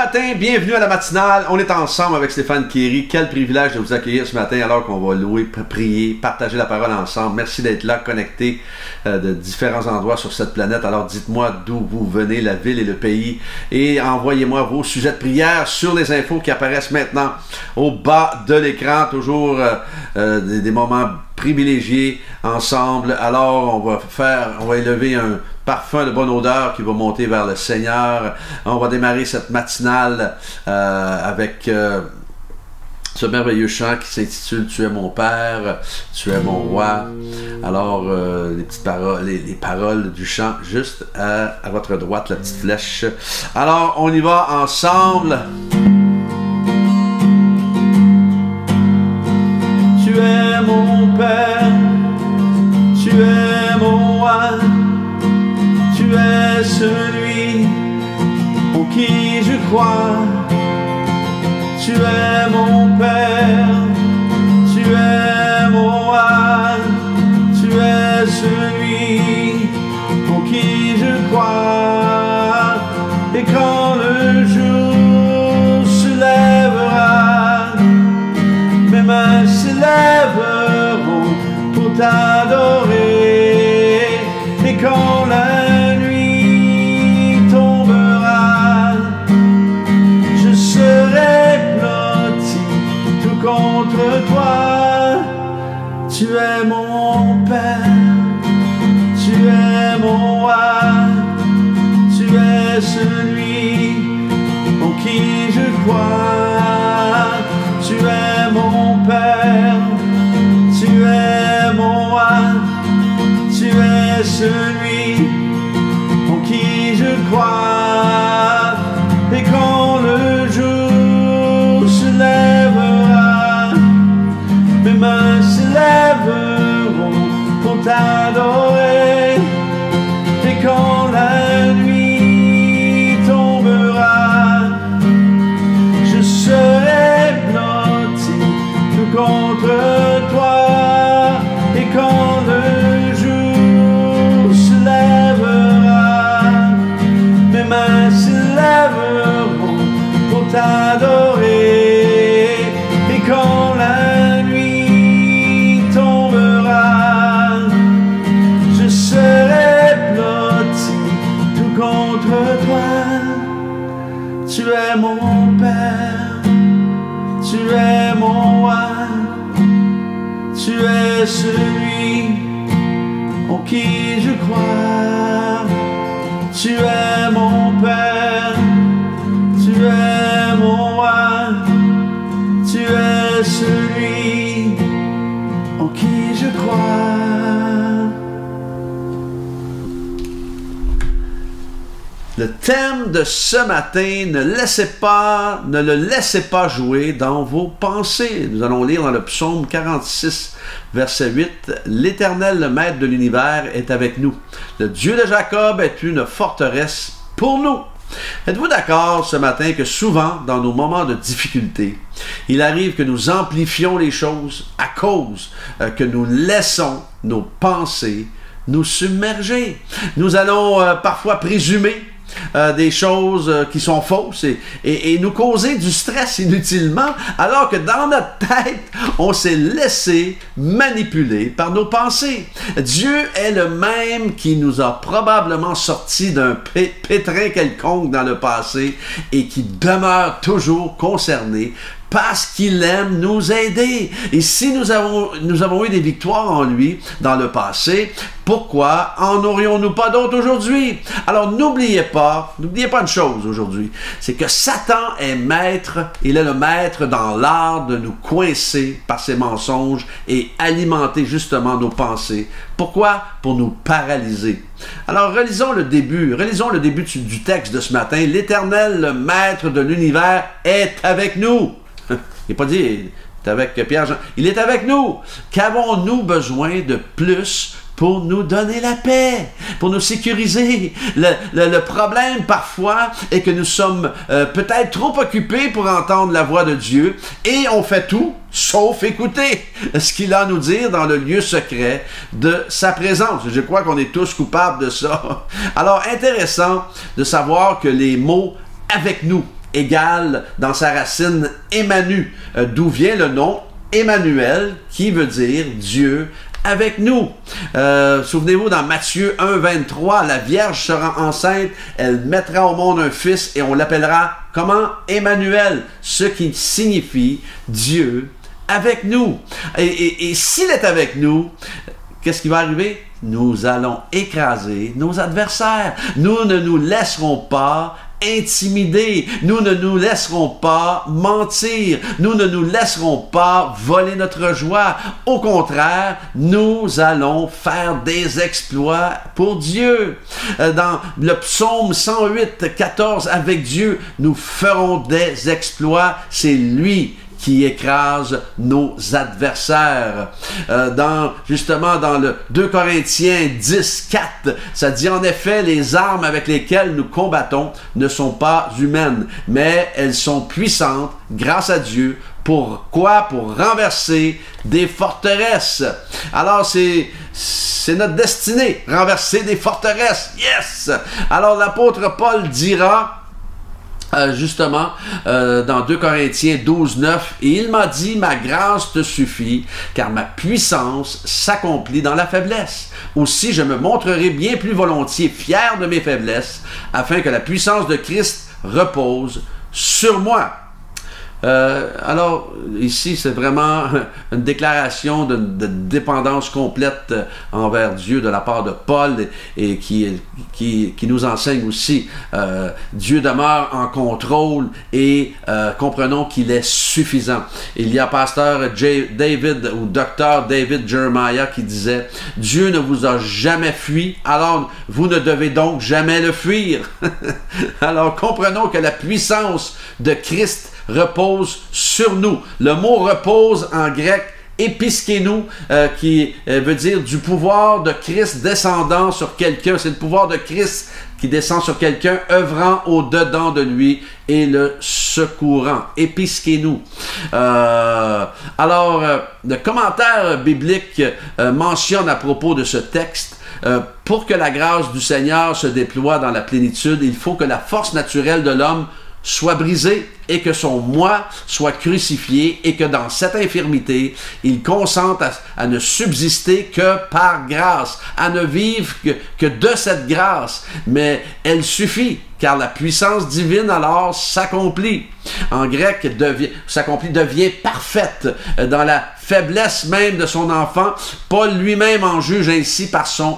matin, bienvenue à la matinale. On est ensemble avec Stéphane Kéry. Quel privilège de vous accueillir ce matin alors qu'on va louer, prier, partager la parole ensemble. Merci d'être là, connectés de différents endroits sur cette planète. Alors dites-moi d'où vous venez, la ville et le pays, et envoyez-moi vos sujets de prière sur les infos qui apparaissent maintenant au bas de l'écran. Toujours des moments privilégiés ensemble. Alors on va élever un parfum de bonne odeur qui va monter vers le Seigneur. On va démarrer cette matinale avec ce merveilleux chant qui s'intitule « Tu es mon Père, tu es mon roi ». Alors, les petites paroles, les paroles du chant juste à votre droite, la petite flèche. Alors, on y va ensemble. Tu es mon Père, tu es mon roi, tu es celui en qui je crois. Tu es mon Père, tu es mon roi, tu es celui en qui je crois. Et quand le jour se lèvera, mes mains s'élèveront pour t'adorer. Et quand la nuit tombera, je serai blotti tout contre toi. Tu es mon Père, tu es mon roi, tu es celui en qui je crois. Tu es mon Père, tu es mon roi, tu es celui en qui je crois. Et quand le jour se lèvera, mes mains s'élèveront pour t'adorer. Et quand la nuit tombera, je serai blotti tout contre toi. Et quand le jour se lèvera, mes mains s'élèveront pour t'adorer. Et quand la nuit tombera, je serai blotti tout contre toi. Tu es mon Père, tu es mon roi, tu es celui en qui je crois. Tu es mon Père, tu es mon roi, tu es celui en qui je crois. Le thème de ce matin, ne le laissez pas jouer dans vos pensées. Nous allons lire dans le psaume 46, verset 8, « L'Éternel, le Maître de l'univers, est avec nous. Le Dieu de Jacob est une forteresse pour nous. » Êtes-vous d'accord ce matin que souvent, dans nos moments de difficulté, il arrive que nous amplifions les choses à cause que nous laissons nos pensées nous submerger? Nous allons parfois présumer des choses qui sont fausses et nous causer du stress inutilement, alors que dans notre tête, on s'est laissé manipuler par nos pensées. Dieu est le même qui nous a probablement sortis d'un pétrin quelconque dans le passé et qui demeure toujours concerné parce qu'il aime nous aider. Et si nous avons eu des victoires en lui dans le passé, pourquoi en aurions-nous pas d'autres aujourd'hui? Alors n'oubliez pas une chose aujourd'hui, c'est que Satan est maître, il est le maître dans l'art de nous coincer par ses mensonges et alimenter justement nos pensées. Pourquoi? Pour nous paralyser. Alors relisons le début du texte de ce matin. L'Éternel, le maître de l'univers, est avec nous. Il n'est pas dit, il est avec Pierre-Jean. Il est avec nous. Qu'avons-nous besoin de plus pour nous donner la paix, pour nous sécuriser? Le problème parfois est que nous sommes peut-être trop occupés pour entendre la voix de Dieu et on fait tout sauf écouter ce qu'il a à nous dire dans le lieu secret de sa présence. Je crois qu'on est tous coupables de ça. Alors, intéressant de savoir que les mots « avec nous » égale dans sa racine Emanu, d'où vient le nom Emmanuel, qui veut dire Dieu avec nous. Souvenez-vous, dans Matthieu 1, 23, la Vierge sera enceinte, elle mettra au monde un fils et on l'appellera comment? Emmanuel, ce qui signifie Dieu avec nous. Et s'il est avec nous, qu'est-ce qui va arriver? Nous allons écraser nos adversaires. Nous ne nous laisserons pas intimider. Nous ne nous laisserons pas mentir. Nous ne nous laisserons pas voler notre joie. Au contraire, nous allons faire des exploits pour Dieu. Dans le psaume 108, 14, avec Dieu, nous ferons des exploits. C'est lui qui écrase nos adversaires. Justement, dans le 2 Corinthiens 10, 4, ça dit en effet, les armes avec lesquelles nous combattons ne sont pas humaines, mais elles sont puissantes grâce à Dieu. Pourquoi? Pour renverser des forteresses. Alors, c'est notre destinée, renverser des forteresses. Yes! Alors, l'apôtre Paul dira, justement, dans 2 Corinthiens 12, 9, « Et il m'a dit, ma grâce te suffit, car ma puissance s'accomplit dans la faiblesse. Aussi, je me montrerai bien plus volontiers fier de mes faiblesses, afin que la puissance de Christ repose sur moi. » Alors, ici, c'est vraiment une déclaration de dépendance complète envers Dieu de la part de Paul et qui nous enseigne aussi. Dieu demeure en contrôle et comprenons qu'il est suffisant. Il y a pasteur David ou docteur David Jeremiah qui disait « Dieu ne vous a jamais fui, alors vous ne devez donc jamais le fuir. » Alors, comprenons que la puissance de Christ repose sur nous. Le mot repose en grec épiskénou, qui veut dire du pouvoir de Christ descendant sur quelqu'un. C'est le pouvoir de Christ qui descend sur quelqu'un, œuvrant au-dedans de lui et le secourant. Épiskénou. Alors, le commentaire biblique mentionne à propos de ce texte, pour que la grâce du Seigneur se déploie dans la plénitude, il faut que la force naturelle de l'homme soit brisé et que son moi soit crucifié et que dans cette infirmité, il consente à ne subsister que par grâce, à ne vivre que de cette grâce. Mais elle suffit, car la puissance divine alors s'accomplit. En grec, s'accomplit, devient parfaite. Dans la faiblesse même de son enfant, Paul lui-même en juge ainsi par son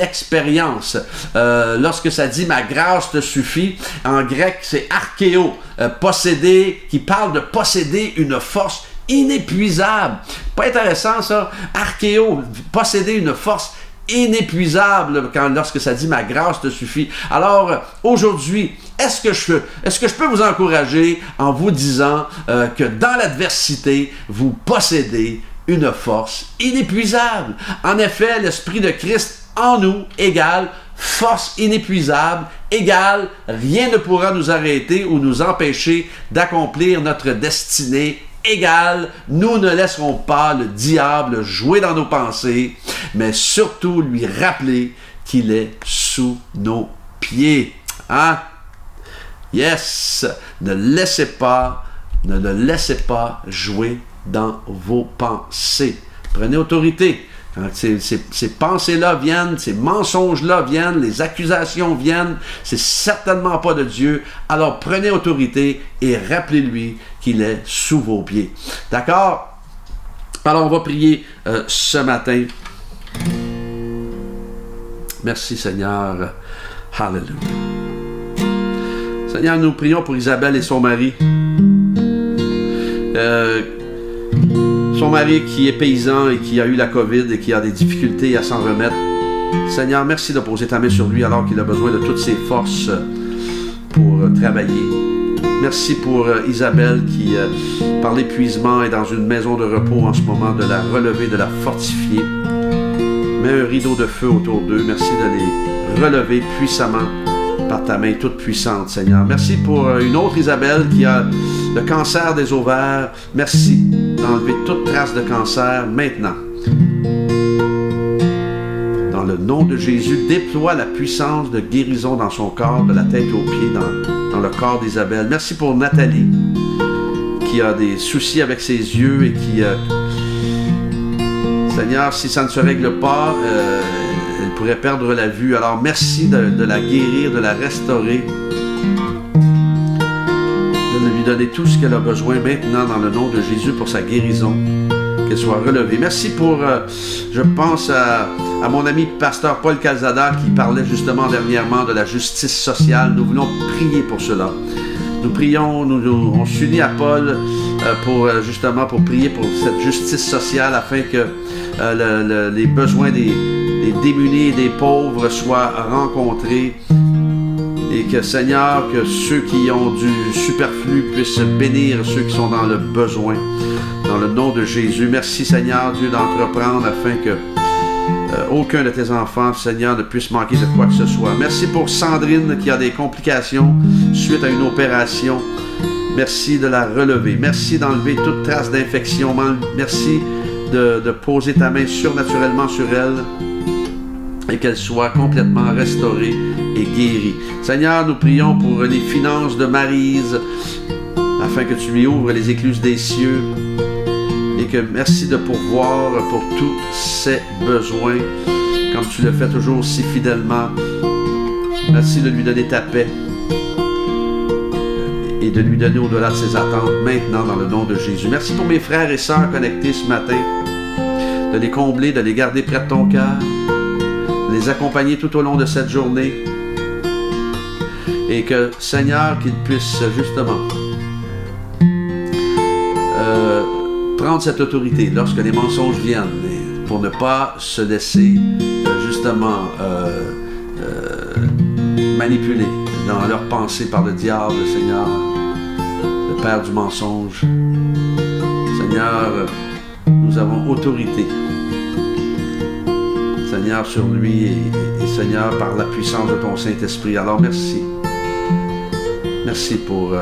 expérience. Lorsque ça dit « ma grâce te suffit », en grec c'est archéo, posséder, qui parle de posséder une force inépuisable. Pas intéressant ça? Archéo, posséder une force inépuisable lorsque ça dit « ma grâce te suffit ». Alors, aujourd'hui, est-ce que je peux vous encourager en vous disant que dans l'adversité, vous possédez une force inépuisable? En effet, l'Esprit de Christ en nous égale force inépuisable, égale rien ne pourra nous arrêter ou nous empêcher d'accomplir notre destinée, égale nous ne laisserons pas le diable jouer dans nos pensées, mais surtout lui rappeler qu'il est sous nos pieds. Hein? Yes! Ne le laissez pas jouer dans vos pensées. Prenez autorité. Quand ces pensées-là viennent, ces mensonges-là viennent, les accusations viennent, c'est certainement pas de Dieu. Alors prenez autorité et rappelez-lui qu'il est sous vos pieds. D'accord? Alors on va prier ce matin. Merci Seigneur. Hallelujah. Seigneur, nous prions pour Isabelle et son mari. Son mari qui est paysan et qui a eu la COVID et qui a des difficultés à s'en remettre. Seigneur, merci de poser ta main sur lui alors qu'il a besoin de toutes ses forces pour travailler. Merci pour Isabelle qui, par l'épuisement, est dans une maison de repos en ce moment, de la relever, de la fortifier. Mets un rideau de feu autour d'eux. Merci de les relever puissamment par ta main toute puissante, Seigneur. Merci pour une autre Isabelle qui a le cancer des ovaires. Merci d'enlever toute trace de cancer maintenant. Dans le nom de Jésus, déploie la puissance de guérison dans son corps, de la tête aux pieds, dans le corps d'Isabelle. Merci pour Nathalie, qui a des soucis avec ses yeux et qui... Seigneur, si ça ne se règle pas, elle pourrait perdre la vue. Alors merci de la guérir, de la restaurer, de lui donner tout ce qu'elle a besoin maintenant dans le nom de Jésus pour sa guérison, qu'elle soit relevée. Merci pour, je pense à mon ami pasteur Paul Calzada qui parlait justement dernièrement de la justice sociale. Nous voulons prier pour cela. Nous prions, on s'unit à Paul pour prier pour cette justice sociale afin que les besoins des démunis et des pauvres soient rencontrés et que, Seigneur, que ceux qui ont du superflu puissent bénir ceux qui sont dans le besoin. Dans le nom de Jésus, merci, Seigneur, Dieu, d'entreprendre afin que aucun de tes enfants, Seigneur, ne puisse manquer de quoi que ce soit. Merci pour Sandrine qui a des complications suite à une opération. Merci de la relever. Merci d'enlever toute trace d'infection. Merci de poser ta main surnaturellement sur elle et qu'elle soit complètement restaurée et guérie. Seigneur, nous prions pour les finances de Maryse afin que tu lui ouvres les écluses des cieux. Et que merci de pourvoir pour tous ses besoins, comme tu le fais toujours si fidèlement. Merci de lui donner ta paix et de lui donner au-delà de ses attentes maintenant dans le nom de Jésus. Merci pour mes frères et sœurs connectés ce matin, de les combler, de les garder près de ton cœur, de les accompagner tout au long de cette journée et que, Seigneur, qu'ils puissent justement prendre cette autorité lorsque les mensonges viennent pour ne pas se laisser justement manipuler dans leurs pensées par le diable, Seigneur, le père du mensonge. Seigneur, nous avons autorité, Seigneur, sur lui et Seigneur, par la puissance de ton Saint-Esprit. Alors merci. Merci pour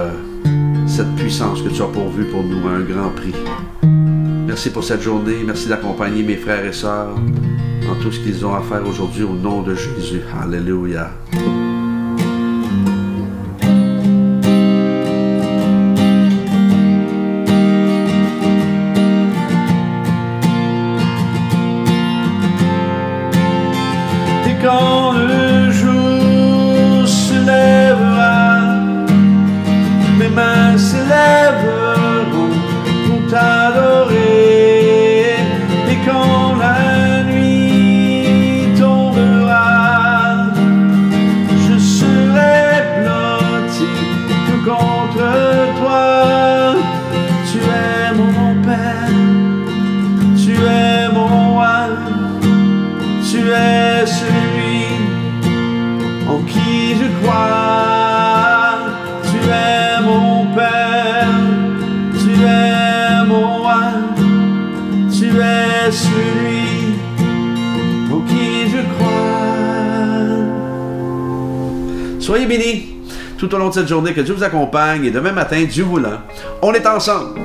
cette puissance que tu as pourvue pour nous à un grand prix. Merci pour cette journée. Merci d'accompagner mes frères et sœurs dans tout ce qu'ils ont à faire aujourd'hui au nom de Jésus. Alléluia. Et quand le jour se lèvera, mes mains s'élèveront pour t'adorer. Et quand la nuit tombera, je serai blotti tout contre toi. Tu es mon Père, tu es mon roi, tu es celui en qui je crois. Tu es mon Père, tu es mon roi, tu es celui en qui je crois. Soyez bénis tout au long de cette journée. Que Dieu vous accompagne et demain matin, Dieu voulant, on est ensemble.